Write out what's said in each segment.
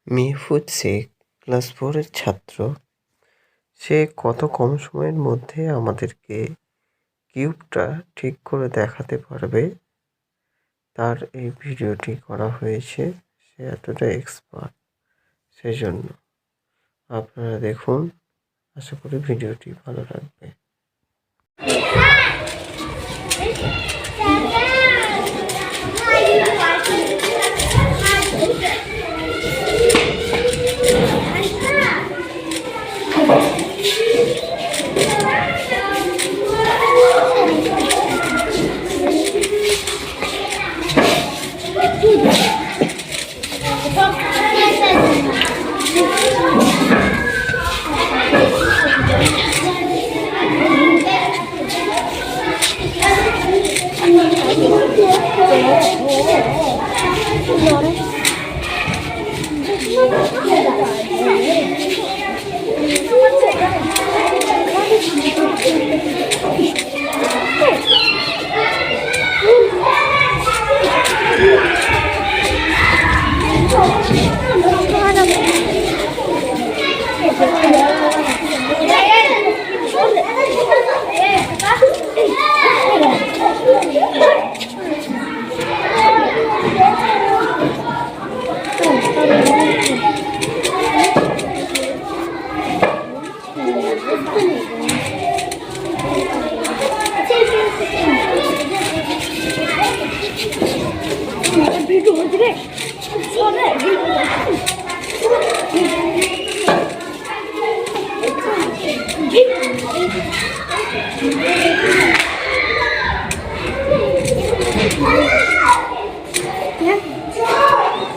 Mahfuz Sheikh class 4 এর ছাত্র। সে কত কম সময়ের মধ্যে আমাদেরকে কিউবটা ঠিক করে দেখাতে পারবে তার এই ভিডিওটি করা হয়েছে। সে এতটা এক্সপার্ট, সেজন্য আপনারা দেখুন। আশা করি ভিডিওটি ভালো লাগবে।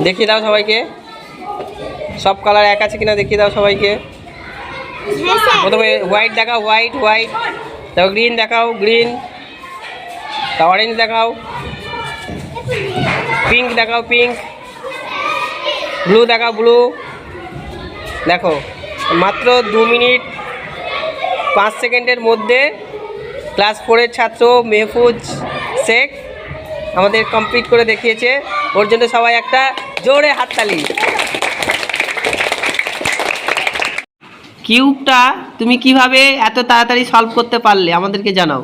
দেখিয়ে দাও সবাইকে, সব কালার এক আছে কিনা দেখিয়ে দাও সবাইকে। প্রথমে হোয়াইট দেখাও, হোয়াইট হোয়াইট, তারপর গ্রিন দেখাও, গ্রিন, তারপর অরেঞ্জ দেখাও, পিঙ্ক দেখাও, পিঙ্ক, ব্লু দেখাও, ব্লু। দেখো মাত্র 2 মিনিট 5 সেকেন্ডের মধ্যে ক্লাস 4 এর ছাত্র মেহফুজ শেখ আমাদের কমপ্লিট করে দেখিয়েছে। ওর জন্য সবাই একটা জোরে হাততালি। কিউবটা তুমি কিভাবে এত তাড়াতাড়ি সলভ করতে পারলে আমাদেরকে জানাও।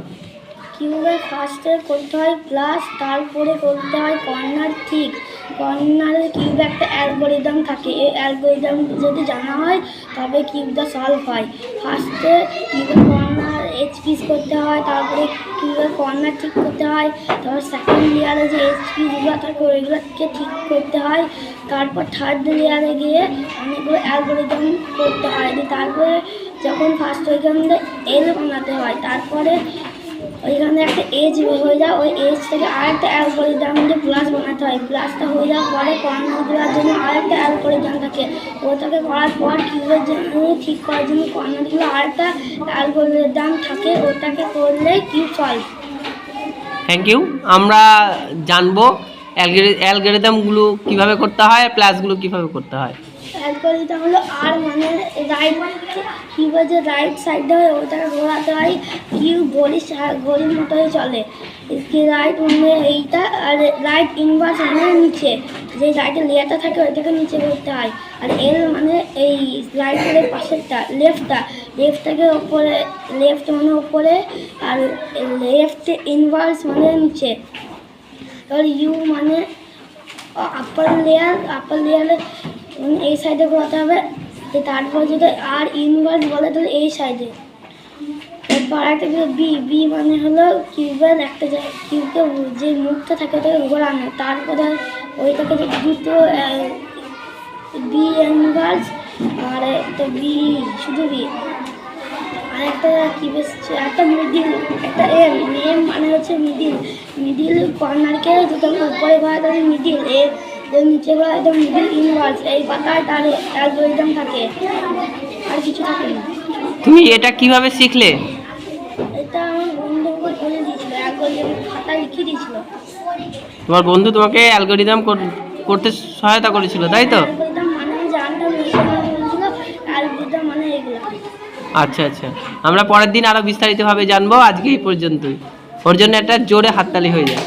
কিউবে ফার্স্টে করতে হয় প্লাস, তারপরে করতে হয় কর্নার ঠিক। কর্নারে কিউবে একটা অ্যালগরিদম থাকে, এই অ্যালগরিদম যদি জানা হয় তবে কিউবটা সলভ হয়। ফার্স্টে কিউবের কর্নার পিস করতে হয়, তারপরে কিউবের কর্নার ঠিক করতে হয়, তারপর সেকেন্ড লেয়ারে যে পিসগুলো থাকে ওইগুলোকে ঠিক করতে হয়, তারপর থার্ড লেয়ারে গিয়ে অনেকগুলো অ্যালগরিদম করতে হয়। তারপরে যখন ফার্স্ট ওইখানে এল বানাতে হয়, তারপরে ওইখানে একটা এজ হয়ে যায়, ওই এজ থেকে আরেকটা অ্যালগরিদম দিয়ে প্লাস বানাতে হয়। প্লাসটা হয়ে যাওয়ার পরে কর্নার দেওয়ার জন্য আরেকটা অ্যালগরিদম থাকে, ওটাকে করার পর কিউবের জন্য ঠিক করার জন্য কর্নারগুলো আরেকটা অ্যালগরিদম থাকে, ওটাকে করলে কিউব সলভ। Thank you. আমরা জানবো অ্যালগরিদমগুলো কিভাবে করতে হয়, প্লাসগুলো কিভাবে করতে হয়। অ্যালগরিদম হলো আর মানে রাইট, কিউবের যে রাইট সাইডে হয় ওটাকে ঘোরাতে হয়, কিউব ঘড়ির মতোই চলে। রাইট মানে এইটা, আর রাইট ইনভার্স মানে নিচে, যে রাইটের লেয়ারটা থাকে ওইটাকে নিচে করতে হয়। আর এল মানে এই রাইটের পাশেরটা, লেফটটাকে ওপরে, লেফট মানে ওপরে, আর লেফট ইনভার্স মানে নিচে। আর ইউ মানে আপার লেয়ারে এই সাইডে ঘোরাতে হবে। তারপর যদি আর ইনভার্স বলে তাহলে এই সাইডে। তারপর আরেকটা বি মানে হলো কিউবের একটা কিউবকে যে মুখটা থাকে ওটাকে ঘোরানো, তারপরে ওইটাকে দুটো বি ইনভার্স আর একটা বি, শুধু বি, আর একটা কিউবের একটা মিডিল, একটা এম মানে হচ্ছে মিডিল কর্নারকে দুটো উপরে ঘোরা তাহলে মিডিল, নিচে ঘোরা একদম মিডিল ইনভার্স। এই পাতায় তার অ্যালগরিদম থাকে, আর কিছু থাকে না। তুমি এটা কিভাবে শিখলে? এটা আমার বন্ধু আমাকে বলে দিয়েছিল, অ্যালগরিদম খাতা লিখে দিয়েছিল। তোমার বন্ধু তোমাকে অ্যালগরিদম করতে সহায়তা করেছিল, তাই তো? অ্যালগরিদম মানে জানটা বলেছিল, অ্যালগরিদম মানে এগুলো। আচ্ছা আচ্ছা, আমরা পরের দিন আরো বিস্তারিতভাবে জানবো। আজকে এই পর্যন্তই। ওর জন্য একটা জোরে হাততালি হয়ে যায়।